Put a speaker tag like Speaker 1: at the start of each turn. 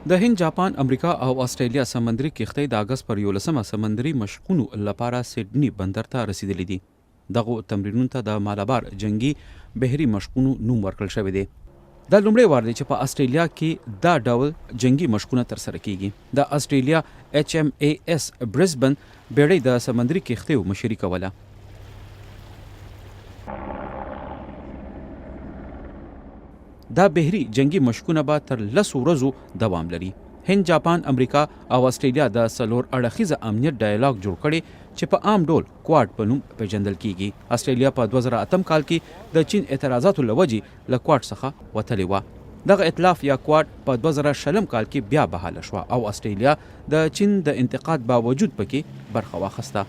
Speaker 1: د هند، جاپان، امریکا او استرالیا سمندري کښتۍ د اګست پر 11 سمندري مشقونو لپاره سیډني بندر ته رسیدلي دي. دغه تمرینونو ته د مالابار جنگي بحري مشقونو نوم ورکړل شوی دی. دا لومړی وار دی چې په استرالیا کې دا ډول جنگي مشقونه ترسره کیږي. د استرالیا HMAS برزبن بیړۍ د سمندري کښتیو مشري کوله. دا بحري جنگي مشقونه به تر 10 ورځو دوام لري. هند، جاپان، امریکا او استرالیا د څلور اړخیزه امنیت ډایلاګ جوړ کړي چې په عام ډول کواد په نوم پیژندل کیږي. استرالیا په 2008 کال کې د چین اعتراضاتو لوجې له کواد څخه وتلې وه. دغه ائتلاف یا کواد په 2020 کال کې بیا بحاله شوه او استرالیا د چین د انتقاد باوجود پکې برخه واخیسته.